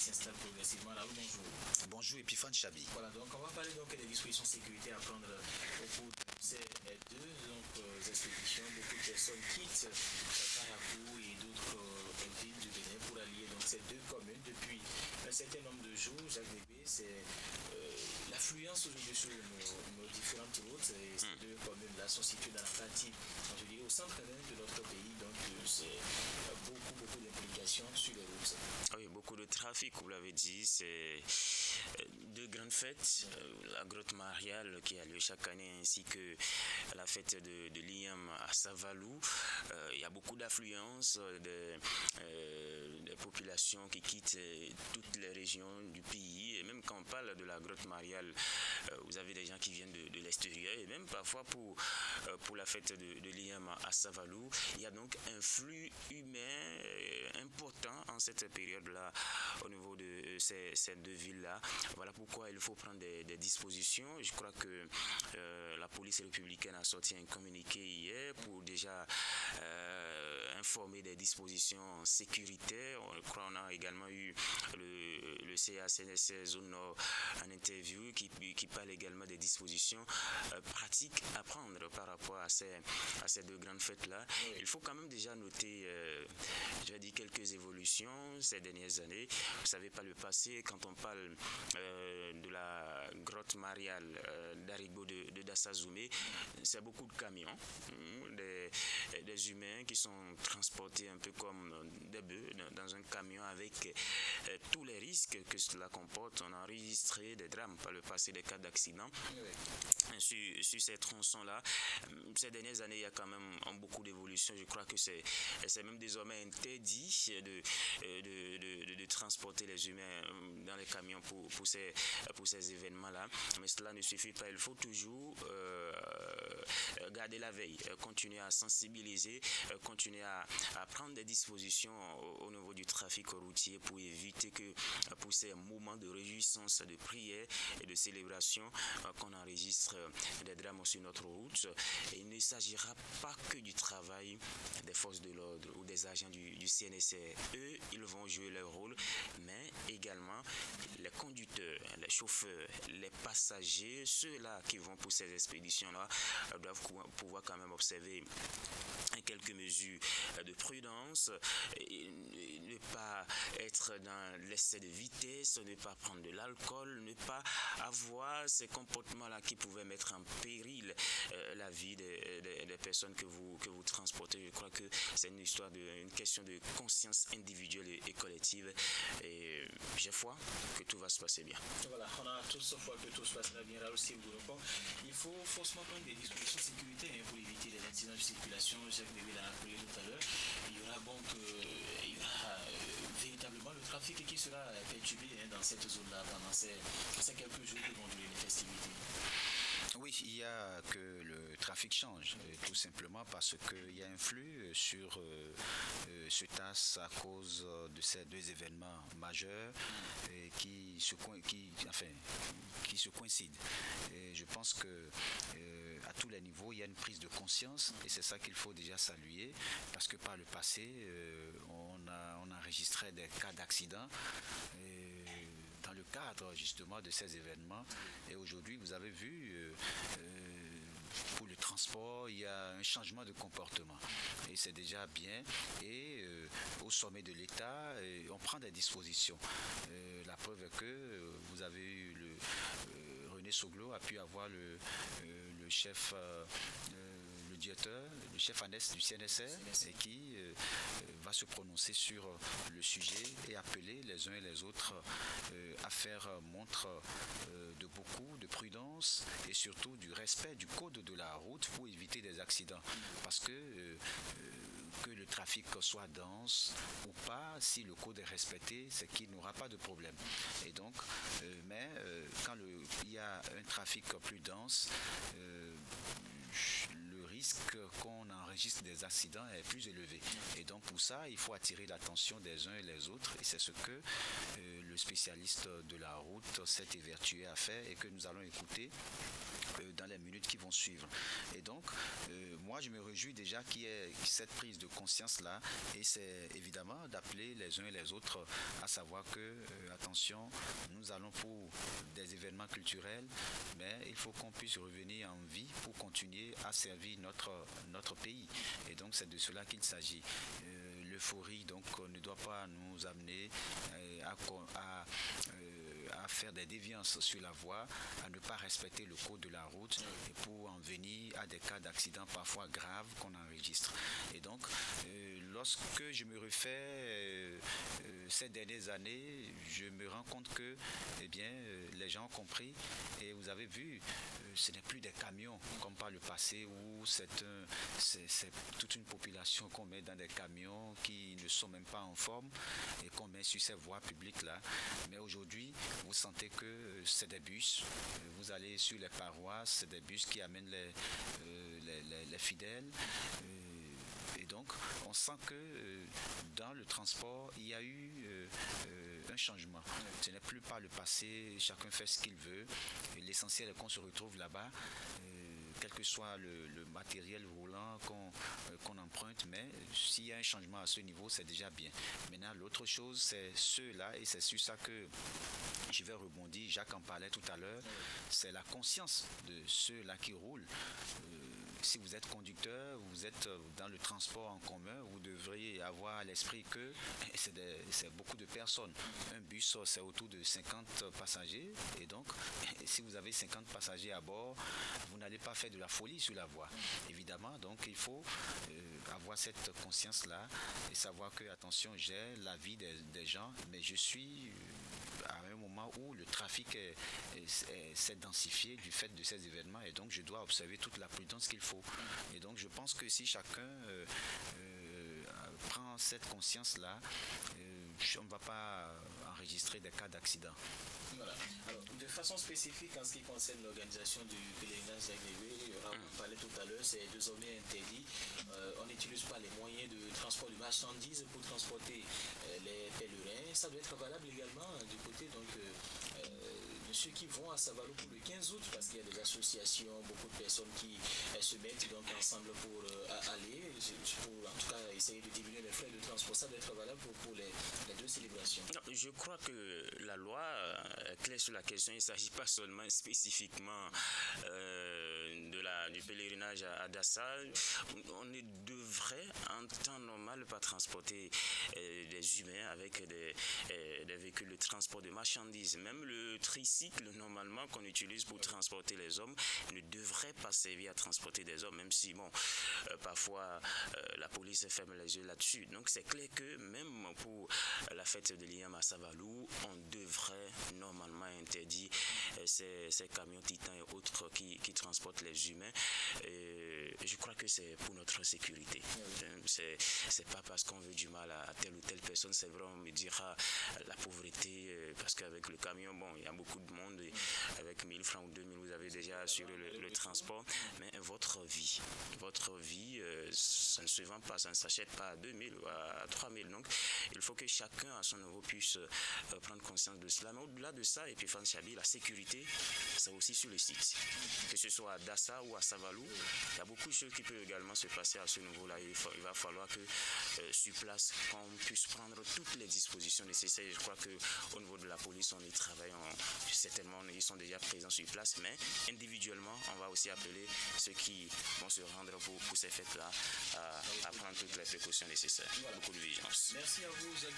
qui s'installe progressivement. Là, bonjour. Bonjour, Epiphane Chabi. Voilà, donc on va parler donc des dispositions de sécurité à prendre au cours de ces deux expéditions. Beaucoup de personnes quittent Caracou et d'autres villes du Bénin pour allier donc ces deux communes depuis un certain nombre de jours. Jacques Bébé, c'est l'affluence aujourd'hui sur nos différentes routes. Et ces deux communes-là sont situées dans la partie, je dirais, au centre de notre pays. Donc c'est beaucoup d'implications sur les routes. Oui, beaucoup de trafic, vous l'avez dit. C'est deux grandes fêtes, la grotte mariale qui a lieu chaque année, ainsi que la fête de l'IAM à Savalou. Il y a beaucoup d'affluence des populations qui quittent toutes les régions du pays. Et même quand on parle de la grotte mariale, vous avez des gens qui viennent de l'extérieur. Et même parfois pour la fête de l'IAM à Savalou, il y a donc un flux humain important en cette période-là au niveau de ces deux villes-là. Voilà pourquoi il faut prendre des dispositions. Je crois que la police républicaine a sorti un communiqué hier pour déjà informer des dispositions sécuritaires. Je crois qu'on a également eu le CA-CNSS Zone Nord en interview qui parle également des dispositions pratiques à prendre par rapport à ces deux grandes fêtes-là. Oui. Il faut quand même déjà noter, je vais dire, quelques évolutions ces dernières années. Vous savez, par le passé, quand on parle de la grotte mariale d'Aribo de Dassazoumé, c'est beaucoup de camions, des humains qui sont transportés un peu comme des bœufs dans un camion avec tous les risques que cela comporte. On a enregistré des drames par le passé, des cas d'accident. Oui. Sur ces tronçons-là. Ces dernières années, il y a quand même beaucoup d'évolutions. Je crois que c'est même désormais interdit de transporter les humains dans les camions pour ces événements-là. Mais cela ne suffit pas. Il faut toujours garder la veille, continuer à sensibiliser, continuer à prendre des dispositions au niveau du trafic routier pour éviter que pour ces moments de réjouissance, de prière et de célébration qu'on enregistre des drames sur notre route. Et il ne s'agira pas que du travail des forces de l'ordre ou des agents du CNSR. Eux, ils vont jouer leur rôle, mais également les conducteurs, les chauffeurs, les passagers, ceux-là qui vont pour ces expéditions-là, doivent pouvoir quand même observer quelques mesures de prudence, ne pas être dans l'excès de vitesse, ne pas prendre de l'alcool, ne pas avoir ces comportements-là qui pouvaient mettre en péril la vie des personnes que vous transportez. Je crois que c'est une question de conscience individuelle et collective. Et j'ai foi que tout va se passer bien. Voilà, on a tous foi que tout se passera bien. Là aussi, il faut forcément prendre des dispositions sécuritaires pour éviter les incidents de circulation. Jacques Bébé l'a rappelé tout à l'heure. Il y aura donc véritablement le trafic qui sera perturbé dans cette zone-là pendant ces quelques jours qui vont durer les festivités. Oui, il y a que le trafic change, tout simplement parce qu'il y a un flux sur ce TAS à cause de ces deux événements majeurs qui se coïncident. Et je pense que à tous les niveaux, il y a une prise de conscience et c'est ça qu'il faut déjà saluer parce que par le passé, on a enregistré des cas d'accidents dans le cadre justement de ces événements. Et aujourd'hui, vous avez vu, pour le transport, il y a un changement de comportement. Et c'est déjà bien. Et au sommet de l'État, on prend des dispositions. La preuve est que vous avez eu René Soglo a pu avoir le chef... le directeur, le chef annexe du CNSR, et qui va se prononcer sur le sujet et appeler les uns et les autres à faire montre de beaucoup de prudence et surtout du respect du code de la route pour éviter des accidents. Parce que le trafic soit dense ou pas, si le code est respecté, c'est qu'il n'y aura pas de problème. Et donc, quand il y a un trafic plus dense, le risque qu'on enregistre des accidents est plus élevé. Et donc pour ça, il faut attirer l'attention des uns et des autres. Et c'est ce que le spécialiste de la route s'est évertué à faire et que nous allons écouter dans les minutes qui vont suivre. Et donc, moi, je me réjouis déjà qu'il y ait cette prise de conscience-là, et c'est évidemment d'appeler les uns et les autres à savoir que, attention, nous allons pour des événements culturels, mais il faut qu'on puisse revenir en vie pour continuer à servir notre pays. Et donc, c'est de cela qu'il s'agit. L'euphorie donc ne doit pas nous amener à faire des déviances sur la voie, à ne pas respecter le code de la route, et pour en venir à des cas d'accidents parfois graves qu'on enregistre. Et donc, lorsque je me refais ces dernières années, je me rends compte que, eh bien, les gens ont compris, et vous avez vu, ce n'est plus des camions comme par le passé où c'est toute une population qu'on met dans des camions qui ne sont même pas en forme et qu'on met sur ces voies publiques-là. Mais aujourd'hui, vous sentez que c'est des bus. Vous allez sur les paroisses, c'est des bus qui amènent les fidèles. Et donc, on sent que dans le transport, il y a eu un changement. Ce n'est plus par le passé, chacun fait ce qu'il veut. L'essentiel est qu'on se retrouve là-bas, quel que soit le matériel roulant qu'on emprunte, mais s'il y a un changement à ce niveau, c'est déjà bien. Maintenant, l'autre chose, c'est ceux-là, et c'est sur ça que je vais rebondir, Jacques en parlait tout à l'heure, c'est la conscience de ceux-là qui roulent. Si vous êtes conducteur, vous êtes dans le transport en commun, vous devriez avoir à l'esprit que c'est beaucoup de personnes. Un bus, c'est autour de 50 passagers, et donc, si vous avez 50 passagers à bord, vous n'allez pas faire de la folie sur la voie. Évidemment, donc, il faut avoir cette conscience-là et savoir que, attention, j'ai la vie des gens, mais je suis à un moment où le trafic s'est densifié du fait de ces événements, et donc je dois observer toute la prudence qu'il faut. Et donc je pense que si chacun prend cette conscience-là, on ne va pas enregistrer des cas d'accident. Voilà. Alors, de façon spécifique en ce qui concerne l'organisation du pèlerinage d'Agnégué, on parlait tout à l'heure, c'est désormais interdit. On n'utilise pas les moyens de transport de marchandises pour transporter les pèlerins. Ça doit être valable également du côté de ceux qui vont à Savalou pour le 15 août, parce qu'il y a des associations, beaucoup de personnes qui se mettent donc ensemble pour aller, pour en tout cas essayer de diminuer les frais de transport. Ça doit être valable pour les deux célébrations. Non, je crois que la loi est claire sur la question. Il ne s'agit pas seulement spécifiquement du pèlerinage à Dassa. On ne devrait en temps normal pas transporter des humains avec des véhicules de transport de marchandises. Même le tricycle normalement qu'on utilise pour transporter les hommes ne devrait pas servir à transporter des hommes, même si parfois la police ferme les yeux là-dessus. Donc c'est clair que même pour la fête de l'IAM à Savalou, on devrait normalement interdire ces camions titans et autres qui transportent les humains. Je crois que c'est pour notre sécurité. C'est pas parce qu'on veut du mal à telle ou telle personne. C'est vrai, on me dira la pauvreté, parce qu'avec le camion, il y a beaucoup de monde. Avec 1000 francs ou 2000, vous avez déjà assuré le transport. Mais votre vie, ça ne se vend pas, ça ne s'achète pas à 2000 ou à 3000. Donc, il faut que chacun à son niveau puisse prendre conscience de cela. Mais au-delà de ça, et puis Chabi, la sécurité, c'est aussi sur le site. Que ce soit à Dassa ou à Savalou, il y a beaucoup de choses qui peuvent également se passer à ce niveau-là. Il va falloir que sur place, qu'on puisse prendre toutes les dispositions nécessaires. Je crois qu'au niveau de la police, on y travaille. Certainement, ils sont déjà présents sur place, mais individuellement, on va aussi appeler ceux qui vont se rendre pour ces fêtes-là à prendre toutes les précautions nécessaires. Voilà. Beaucoup de vigilance. Merci à vous, Jacques.